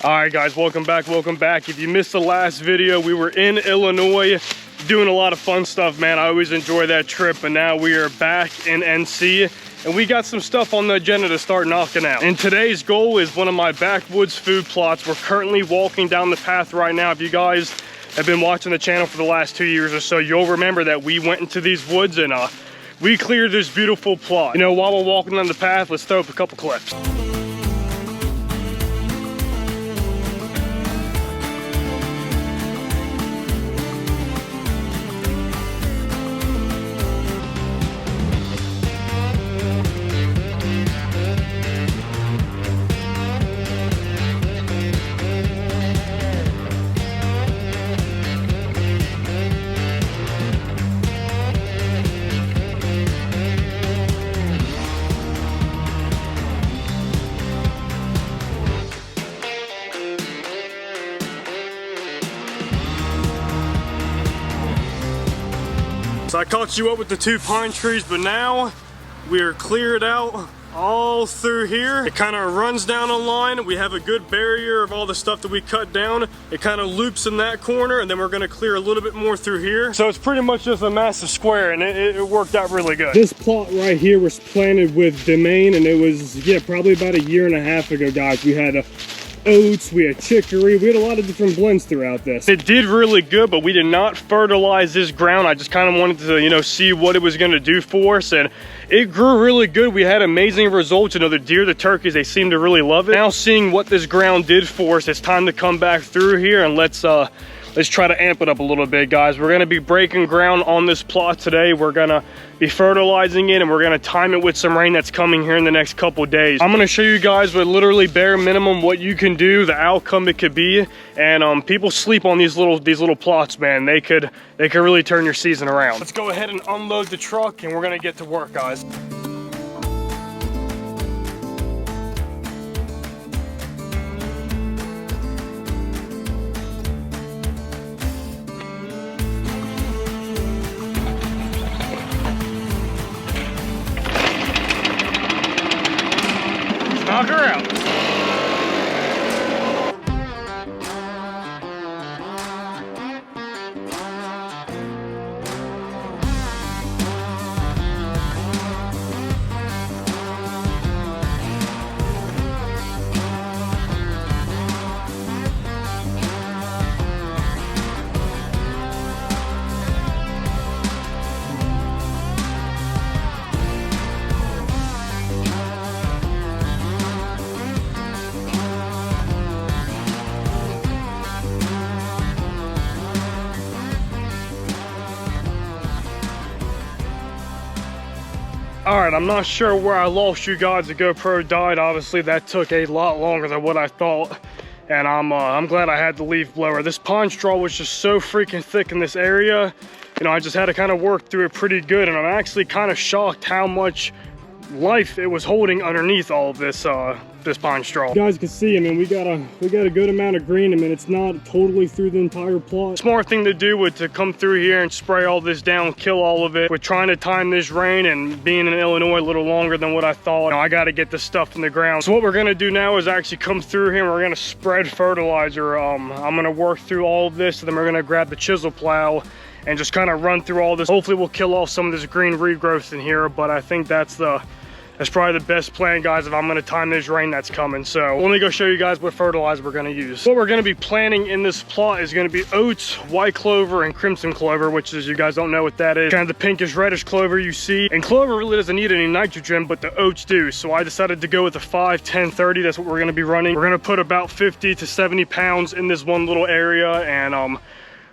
All right, guys, welcome back. If you missed the last video, we were in Illinois doing a lot of fun stuff, man. I always enjoy that trip, but now we are back in NC and we got some stuff on the agenda to start knocking out. And today's goal is one of my backwoods food plots. We're currently walking down the path right now. If you guys have been watching the channel for the last 2 years or so, you'll remember that we went into these woods and we cleared this beautiful plot. You know, while we're walking down the path, let's throw up a couple clips. So I caught you up with the 2 pine trees, but now we're cleared out all through here. It kind of runs down a line. We have a good barrier of all the stuff that we cut down. It kind of loops in that corner, and then we're gonna clear a little bit more through here. So it's pretty much just a massive square, and it worked out really good. This plot right here was planted with domain, and it was, yeah, probably about 1.5 years ago, guys. We had oats, we had chicory, we had a lot of different blends throughout this. It did really good, but we did not fertilize this ground. I just kind of wanted to, you know, see what it was going to do for us, and it grew really good. We had amazing results. You know, the deer, the turkeys, they seem to really love it. Now seeing what this ground did for us, it's time to come back through here and let's try to amp it up a little bit, guys. We're gonna be breaking ground on this plot today. We're gonna be fertilizing it, and we're gonna time it with some rain that's coming here in the next couple days. I'm gonna show you guys with literally bare minimum what you can do, the outcome it could be. And people sleep on these little plots, man. They could really turn your season around. Let's go ahead and unload the truck, and we're gonna get to work, guys. Knock her out. All right, I'm not sure where I lost you guys. The GoPro died. Obviously, that took a lot longer than what I thought. And I'm glad I had the leaf blower. This pine straw was just so freaking thick in this area. You know, I just had to kind of work through it pretty good. And I'm actually kind of shocked how much life it was holding underneath all of this this pine straw. You guys can see, I mean, we got a good amount of green. I mean, it's not totally through the entire plot. Smart thing to do would to come through here and spray all this down, kill all of it. We're trying to time this rain, and being in Illinois a little longer than what I thought, you know, I got to get this stuff in the ground. So what we're gonna do now is actually come through here and we're gonna spread fertilizer. I'm gonna work through all of this, and then we're gonna grab the chisel plow and just kind of run through all this. Hopefully we'll kill off some of this green regrowth in here, but I think that's probably the best plan, guys, if I'm gonna time this rain that's coming. So let me go show you guys what fertilizer we're gonna use. What we're gonna be planting in this plot is gonna be oats, white clover, and crimson clover, which is, you guys don't know what that is, kind of the pinkish reddish clover you see. And clover really doesn't need any nitrogen, but the oats do. So I decided to go with the 5, 10, 30. That's what we're gonna be running. We're gonna put about 50 to 70 pounds in this one little area, and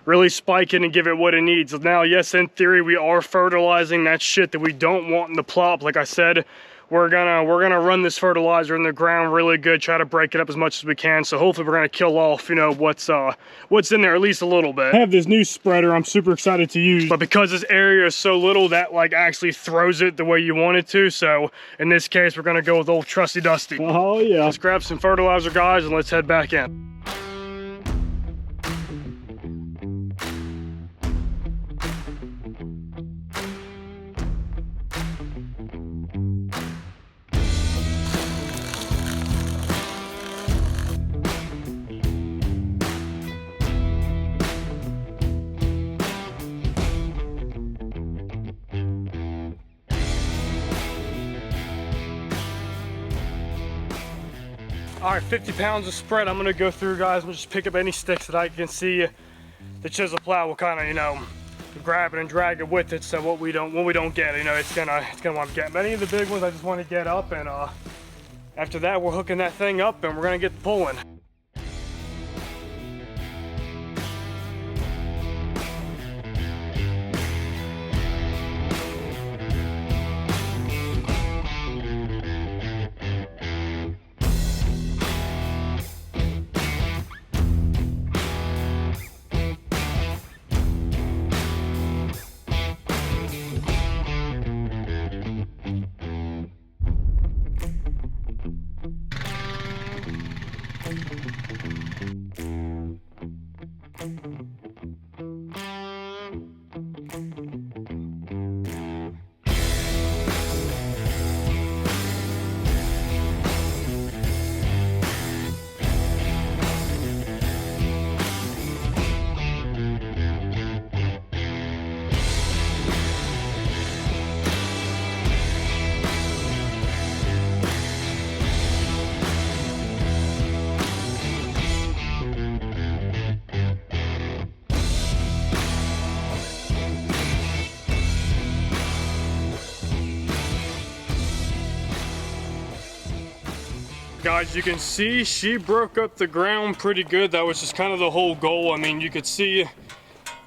really spike it and give it what it needs. Now, yes, in theory, we are fertilizing that shit that we don't want in the plot. Like I said, we're gonna run this fertilizer in the ground really good, try to break it up as much as we can. So hopefully we're gonna kill off, you know, what's in there, at least a little bit. I have this new spreader I'm super excited to use, but because this area is so little, that like actually throws it the way you want it to. So in this case, we're gonna go with old trusty dusty. Oh yeah. Let's grab some fertilizer, guys, and let's head back in. All right, 50 pounds of spread. I'm gonna go through, guys, and just pick up any sticks that I can see. The chisel plow will kind of, you know, grab it and drag it with it. So what we don't get, you know, it's gonna want to get. But any of the big ones, I just want to get up, and after that, we're hooking that thing up, and we're gonna get pulling. Guys, you can see she broke up the ground pretty good. That was just kind of the whole goal. I mean, you could see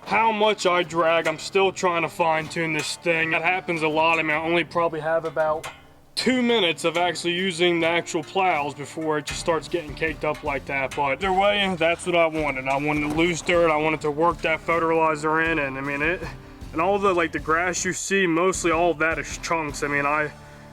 how much I drag. I'm still trying to fine tune this thing. That happens a lot. I mean, I only probably have about 2 minutes of actually using the actual plows before it just starts getting caked up like that. But either way, that's what I wanted. I wanted loose dirt. I wanted to work that fertilizer in, and I mean it. And all the the grass you see, mostly all of that is chunks. I mean, I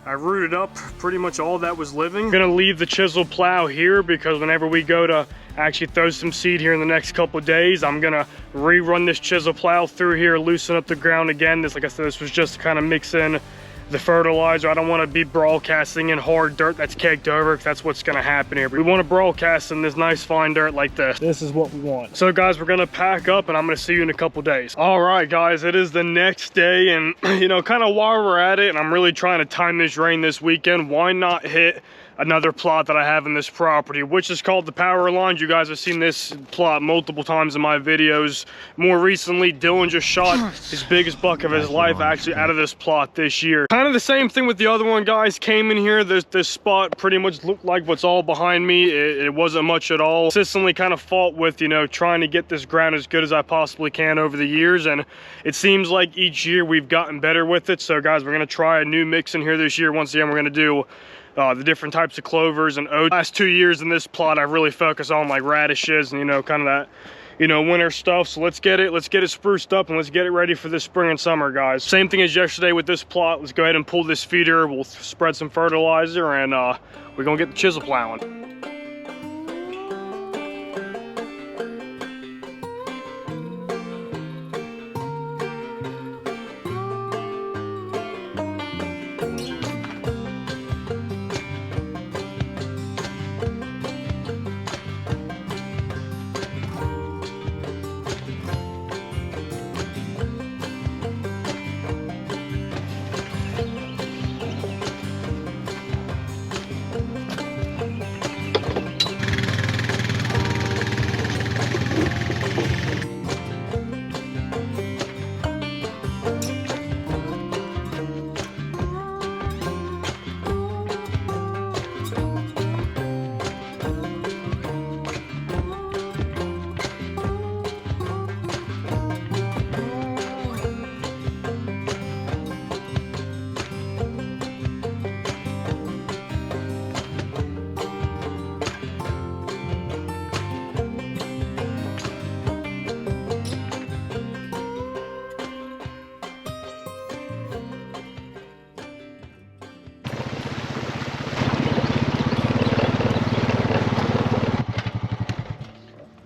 rooted up pretty much all that was living. I'm gonna leave the chisel plow here because whenever we go to actually throw some seed here in the next couple of days, I'm gonna rerun this chisel plow through here, loosen up the ground again. This, like I said, this was just to kind of mix in the fertilizer. I don't want to be broadcasting in hard dirt that's caked over, because that's what's going to happen here. We want to broadcast in this nice fine dirt like this. This is what we want. So guys, we're going to pack up, and I'm going to see you in a couple days. All right guys, it is the next day, and you know, kind of while we're at it, and I'm really trying to time this rain this weekend, why not hit another plot that I have in this property, which is called the Power Line. You guys have seen this plot multiple times in my videos. More recently, Dylan just shot his biggest buck of his life actually out of this plot this year. Kind of the same thing with the other one, guys. Came in here, this spot pretty much looked like what's all behind me. It wasn't much at all. Consistently kind of fought with, you know, trying to get this ground as good as I possibly can over the years, and it seems like each year we've gotten better with it. So guys, we're gonna try a new mix in here this year. Once again, we're gonna do the different types of clovers and oats. Last 2 years in this plot, I've really focused on like radishes and, you know, kind of that, you know, winter stuff. So let's get it spruced up, and let's get it ready for this spring and summer, guys. Same thing as yesterday with this plot. Let's go ahead and pull this feeder. We'll spread some fertilizer, and we're gonna get the chisel plowing.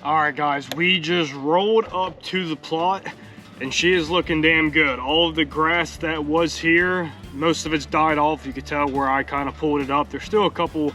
All right guys, we just rolled up to the plot, and she is looking damn good. All of the grass that was here, most of it's died off. You could tell where I kind of pulled it up. There's still a couple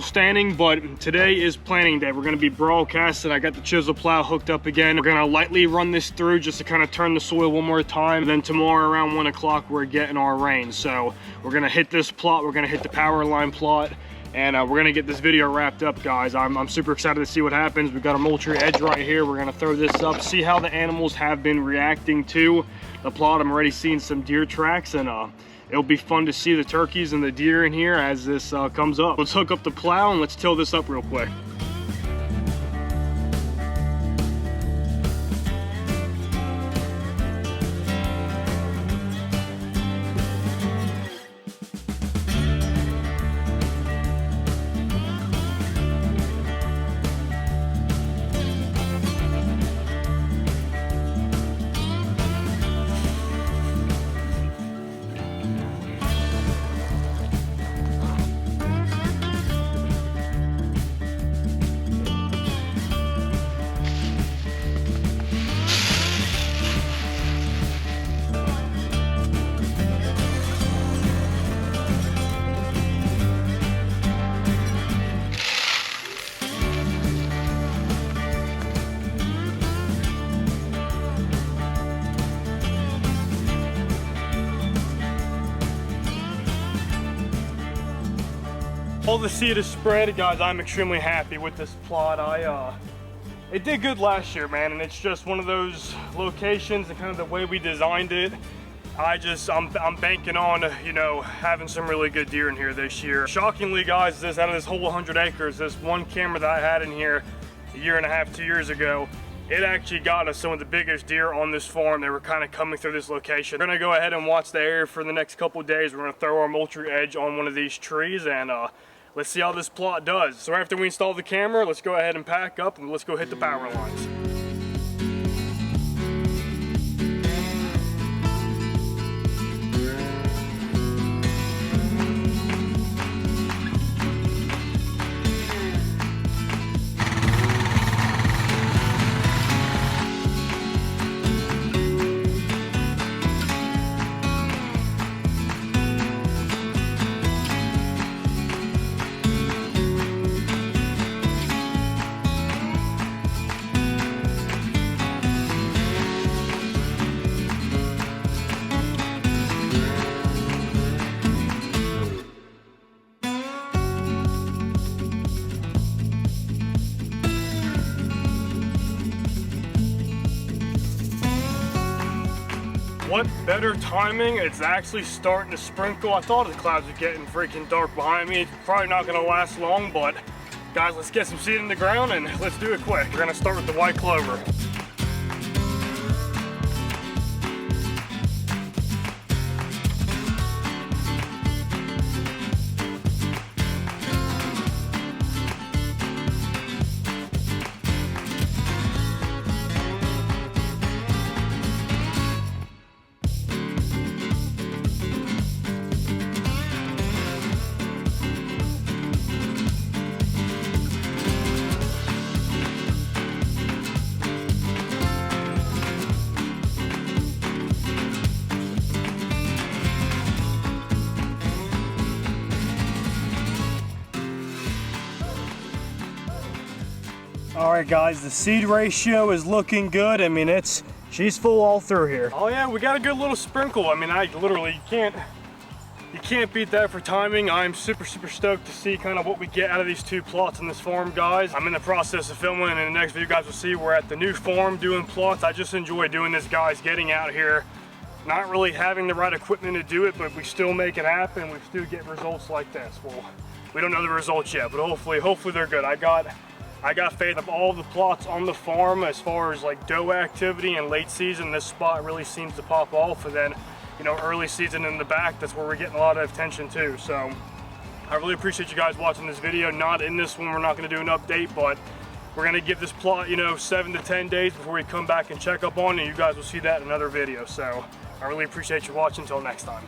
standing, but today is planting day. We're gonna be broadcasting. I got the chisel plow hooked up again. We're gonna lightly run this through just to kind of turn the soil one more time. And then tomorrow around 1 o'clock, we're getting our rain. So we're gonna hit this plot. We're gonna hit the Power Line plot, And we're gonna get this video wrapped up, guys. I'm super excited to see what happens. We've got our mulch-free edge right here. We're gonna throw this up, see how the animals have been reacting to the plot. I'm already seeing some deer tracks, and it'll be fun to see the turkeys and the deer in here as this comes up. Let's hook up the plow and let's till this up real quick. All the seed is spread, guys. I'm extremely happy with this plot. It did good last year, man, and it's just one of those locations and kind of the way we designed it. I'm banking on, you know, having some really good deer in here this year. Shockingly, guys, out of this whole 100 acres, this one camera that I had in here a year and a half, 2 years ago, it actually got us some of the biggest deer on this farm. They were kind of coming through this location. We're gonna go ahead and watch the area for the next couple of days. We're gonna throw our mulch-free edge on one of these trees, and let's see how this plot does. So after we install the camera, let's go ahead and pack up and let's go hit the power lines. What better timing? It's actually starting to sprinkle. I thought the clouds were getting freaking dark behind me. It's probably not gonna last long, but guys, let's get some seed in the ground and let's do it quick. We're gonna start with the white clover. All right, guys, the seed ratio is looking good. I mean, she's full all through here. Oh yeah, we got a good little sprinkle. I mean, you can't beat that for timing. I'm super stoked to see kind of what we get out of these two plots in this farm, guys. I'm in the process of filming, and in the next video, you guys will see we're at the new farm doing plots. I just enjoy doing this, guys, getting out here, not really having the right equipment to do it, but we still make it happen. We still get results like this. Well, we don't know the results yet, but hopefully they're good. I got faith of all the plots on the farm as far as like doe activity and late season. This spot really seems to pop off, and then, you know, early season in the back, that's where we're getting a lot of attention too. So I really appreciate you guys watching this video. Not in this one, we're not going to do an update, but we're going to give this plot, you know, 7 to 10 days before we come back and check up on it. You guys will see that in another video. So I really appreciate you watching. Until next time.